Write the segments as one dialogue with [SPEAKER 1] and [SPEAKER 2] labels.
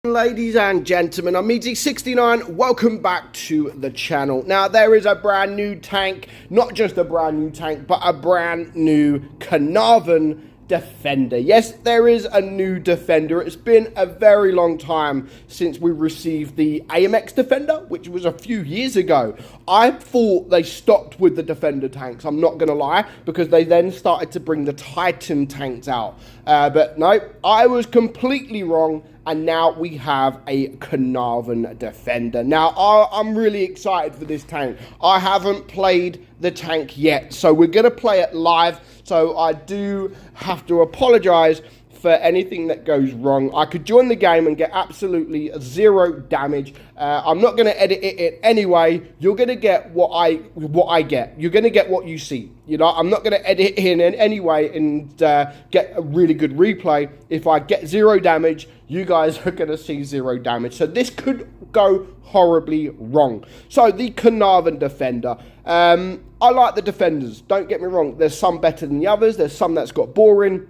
[SPEAKER 1] Ladies and gentlemen, I'm meadsy69. Welcome back to the channel. Now, there is a brand new tank, not just a brand new tank, but a brand new Caernarvon Defender. Yes, there is a new Defender. It's been a very long time since we received the AMX Defender, which was a few years ago. I thought they stopped with the Defender tanks, I'm not going to lie, because they then started to bring the Titan tanks out. But no, I was completely wrong. And now we have a Caernarvon Defender. Now, I'm really excited for this tank. I haven't played the tank yet, so we're going to play it live. So I do have to apologize for anything that goes wrong. I could join the game and get absolutely zero damage. I'm not going to edit it anyway. You're going to get what I get. You're going to get what you see. You know, I'm not going to edit in any way and get a really good replay. If I get zero damage, you guys are going to see zero damage. So this could go horribly wrong. So the Caernarvon Defender. I like the Defenders. Don't get me wrong. There's some better than the others. There's some that's got boring.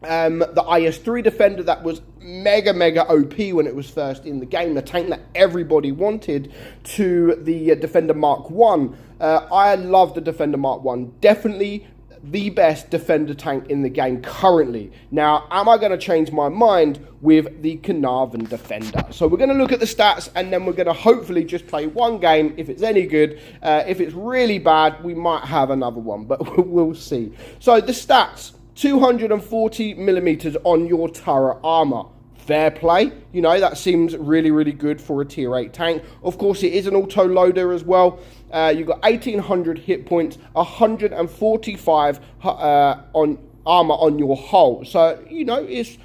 [SPEAKER 1] The IS-3 Defender, that was mega OP when it was first in the game, the tank that everybody wanted, to the Defender Mark 1. I love the Defender Mark 1, definitely the best Defender tank in the game currently. Now, am I going to change my mind with the Caernarvon Defender? So we're going to look at the stats, and then we're going to hopefully just play one game if it's any good. If it's really bad, we might have another one, but we'll see. So the stats: 240 millimeters on your turret armor. Fair play. You know, that seems really good for a tier 8 tank. Of course, it is an auto loader as well. You've got 1800 hit points, 145 on armor on your hull. So, you know, it's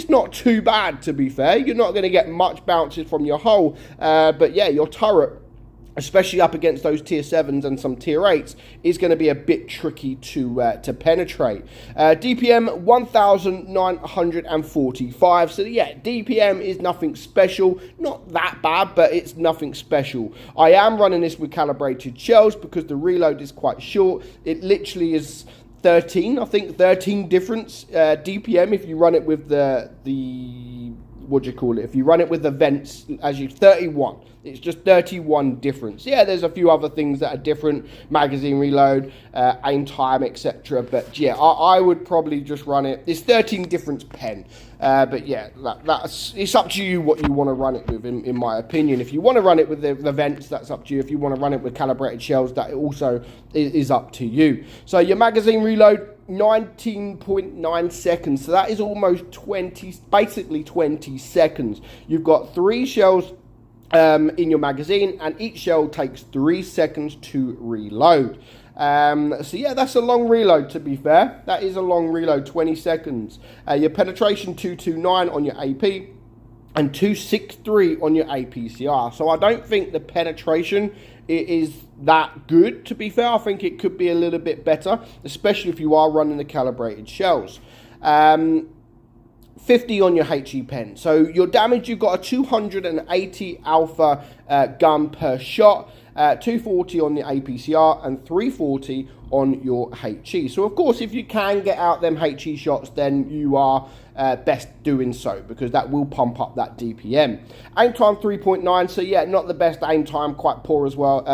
[SPEAKER 1] not too bad, to be fair. You're not going to get much bounces from your hull. But yeah, your turret, especially up against those tier 7s and some tier 8s, is going to be a bit tricky to penetrate. DPM 1945. So yeah, DPM is nothing special. Not that bad, but it's nothing special. I am running this with calibrated shells because the reload is quite short. It literally is 13, I think 13 difference DPM if you run it with the what do you call it? If you run it with the vents, as you 31. It's just 31 difference. Yeah, there's a few other things that are different, magazine reload, aim time, etc. But yeah, I would probably just run it. It's 13 difference pen. But yeah, it's up to you what you want to run it with, in my opinion. If you want to run it with the vents, that's up to you. If you want to run it with calibrated shells, that also is up to you. So your magazine reload, 19.9 seconds. So that is almost 20, basically 20 seconds. You've got 3 shells in your magazine, and each shell takes 3 seconds to reload. So yeah, that's a long reload, to be fair. That is a long reload, 20 seconds. Your penetration 229 on your AP and 263 on your APCR. So I don't think the penetration is that good, to be fair. I think it could be a little bit better, especially if you are running the calibrated shells. 50 on your HE pen. So your damage, you've got a 280 alpha gun per shot, 240 on the APCR and 340 on your HE. So of course, if you can get out them HE shots, then you are best doing so, because that will pump up that DPM. Aim time 3.9. So yeah, not the best aim time, quite poor as well,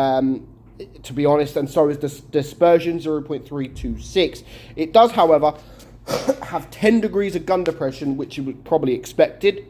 [SPEAKER 1] to be honest. And so is the dispersion, 0.326. It does, however, have 10 degrees of gun depression, which you would probably expected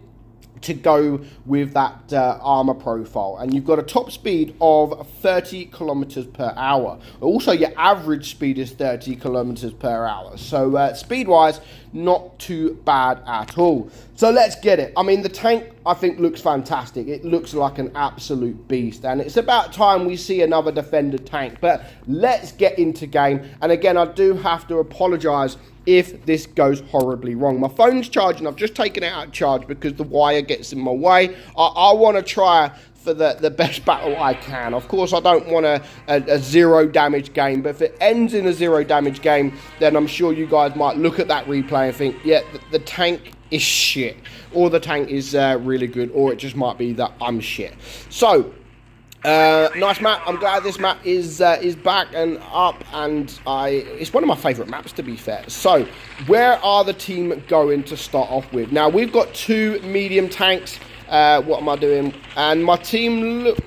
[SPEAKER 1] to go with that armor profile. And you've got a top speed of 30 kilometers per hour. Also, your average speed is 30 kilometers per hour. So speed wise, not too bad at all. So let's get it. I mean, the tank, I think, looks fantastic. It looks like an absolute beast, and it's about time we see another Defender tank. But let's get into game. And again, I do have to apologize if this goes horribly wrong. My phone's charging. I've just taken it out of charge because the wire gets in my way. I want to try for the best battle I can. Of course, I don't want a zero damage game, but if it ends in a zero damage game, then I'm sure you guys might look at that replay and think, yeah, the tank is shit, or the tank is really good, or it just might be that I'm shit. So nice map. I'm glad this map is back and up, and it's one of my favourite maps, to be fair. So where are the team going to start off with? Now, we've got 2 medium tanks. What am I doing? And my team look...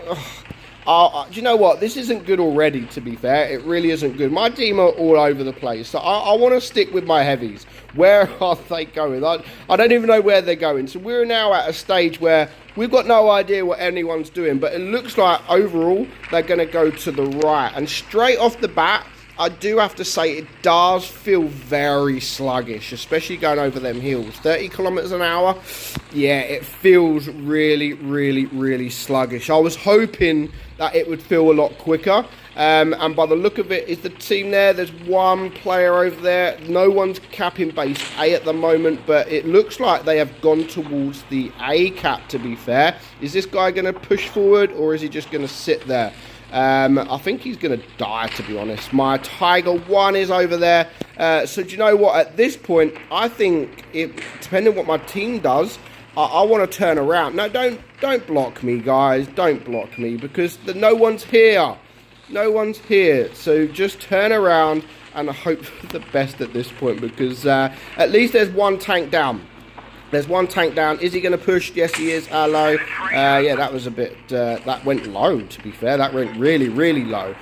[SPEAKER 1] do you know what? This isn't good already, to be fair. It really isn't good. My team are all over the place. So I want to stick with my heavies. Where are they going? I don't even know where they're going. So we're now at a stage where we've got no idea what anyone's doing. But it looks like overall they're going to go to the right. And straight off the bat, I do have to say it does feel very sluggish, especially going over them hills. 30 kilometers an hour, yeah, it feels really, really, really sluggish. I was hoping that it would feel a lot quicker, and by the look of it, is the team there? There's one player over there. No one's capping base A at the moment, but it looks like they have gone towards the A cap, to be fair. Is this guy going to push forward, or is he just going to sit there? I think he's going to die, to be honest. My Tiger 1 is over there. So do you know what? At this point, I think, depending on what my team does, I want to turn around. No, don't block me, guys. Don't block me, because no one's here. No one's here. So just turn around and hope for the best at this point, because at least there's one tank down. There's one tank down. Is he going to push? Yes, he is. Low. Yeah, that was a bit... that went low, to be fair. That went really, really low.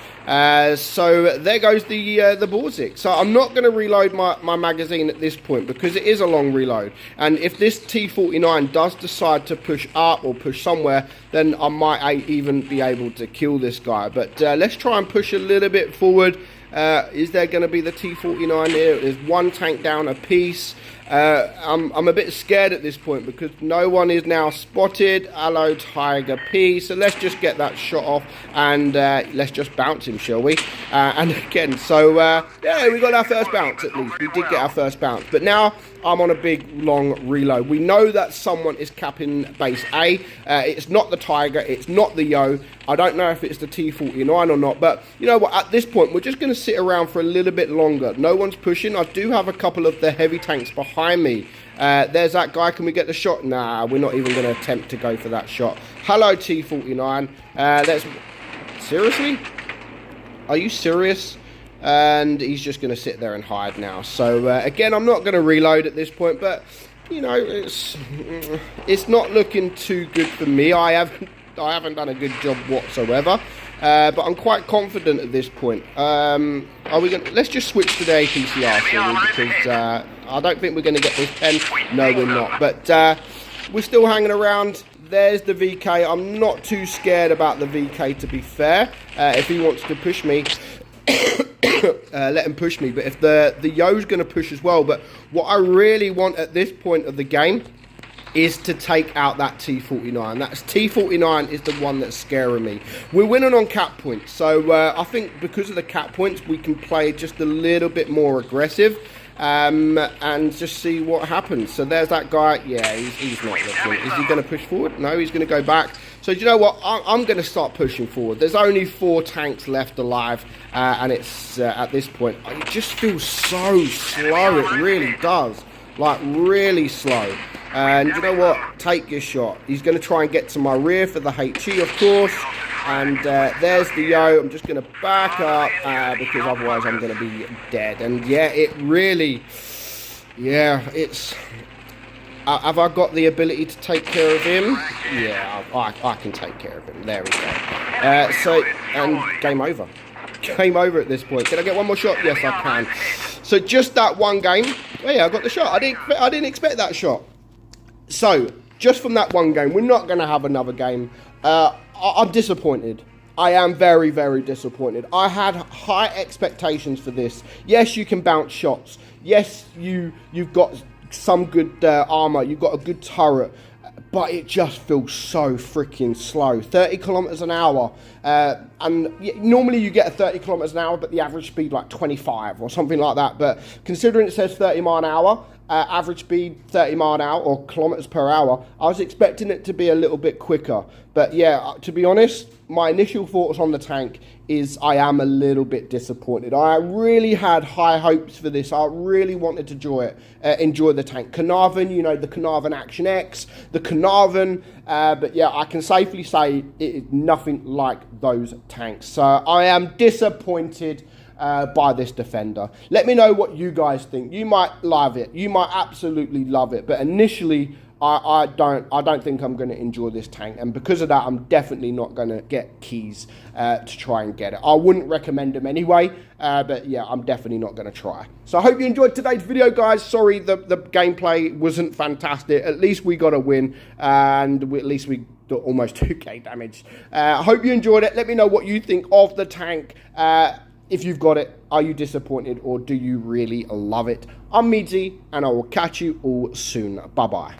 [SPEAKER 1] So there goes the Borzik. So I'm not going to reload my magazine at this point, because it is a long reload. And if this T49 does decide to push up or push somewhere, then I might even be able to kill this guy. But let's try and push a little bit forward. Is there going to be the T49 here? There's one tank down a piece. I'm a bit scared at this point, because no one is now spotted. Hello, Tiger P. So let's just get that shot off, and let's just bounce him, shall we? And again, so yeah, we got our first bounce at least. We did get our first bounce, but now I'm on a big long reload. We know that someone is capping base A. It's not the Tiger, it's not the Yo. I don't know if it's the T49 or not, but you know what, at this point we're just going to sit around for a little bit longer. No one's pushing. I do have a couple of the heavy tanks behind me. There's that guy. Can we get the shot? Nah, we're not even going to attempt to go for that shot. Hello, T49. Seriously? Are you serious? And he's just going to sit there and hide now. So again, I'm not going to reload at this point, but you know, it's not looking too good for me. I haven't done a good job whatsoever, but I'm quite confident at this point. Are we going? Let's just switch to the APCR, shall we? Because I don't think we're going to get this pen. No, we're not. But we're still hanging around. There's the VK. I'm not too scared about the VK, to be fair. If he wants to push me, let him push me. But if the Yo's going to push as well. But what I really want at this point of the game is to take out that T49. That's T49 is the one that's scaring me. We're winning on cap points, so I think because of the cap points, we can play just a little bit more aggressive and just see what happens. So there's that guy. Yeah, he's not looking. Is he going to push forward? No, he's going to go back. So do you know what? I'm going to start pushing forward. There's only 4 tanks left alive, and it's at this point, it just feels so slow. It really does. Like, really slow. And you know what? Take your shot. He's going to try and get to my rear for the HE, of course. And there's the Yo. I'm just going to back up because otherwise I'm going to be dead. And yeah, it really... Yeah, it's... have I got the ability to take care of him? Yeah, I can take care of him. There we go. And game over. Game over at this point. Can I get one more shot? Yes, I can. So just that one game. Oh yeah, I got the shot. I didn't expect that shot. So just from that one game, we're not going to have another game. I'm disappointed. I am very, very disappointed. I had high expectations for this. Yes, you can bounce shots. Yes, you've got some good armor. You've got a good turret. But it just feels so freaking slow. 30 kilometers an hour. And normally you get a 30 kilometers an hour, but the average speed like 25 or something like that. But considering it says 30 mile an hour, average speed 30 mile an hour or kilometers per hour, I was expecting it to be a little bit quicker. But yeah, to be honest, my initial thoughts on the tank is I am a little bit disappointed. I really had high hopes for this. I really wanted to enjoy the tank. Caernarvon, you know, the Caernarvon Action X, the Caernarvon, but yeah, I can safely say it is nothing like those tanks. So I am disappointed by this Defender. Let me know what you guys think. You might love it. You might absolutely love it. But initially, I don't think I'm going to enjoy this tank, and because of that, I'm definitely not going to get keys to try and get it. I wouldn't recommend them anyway, but yeah, I'm definitely not going to try. So I hope you enjoyed today's video, guys. Sorry the gameplay wasn't fantastic. At least we got a win, and at least we got almost 2k damage. I hope you enjoyed it. Let me know what you think of the tank. If you've got it, are you disappointed, or do you really love it? I'm Meadsy, and I will catch you all soon. Bye-bye.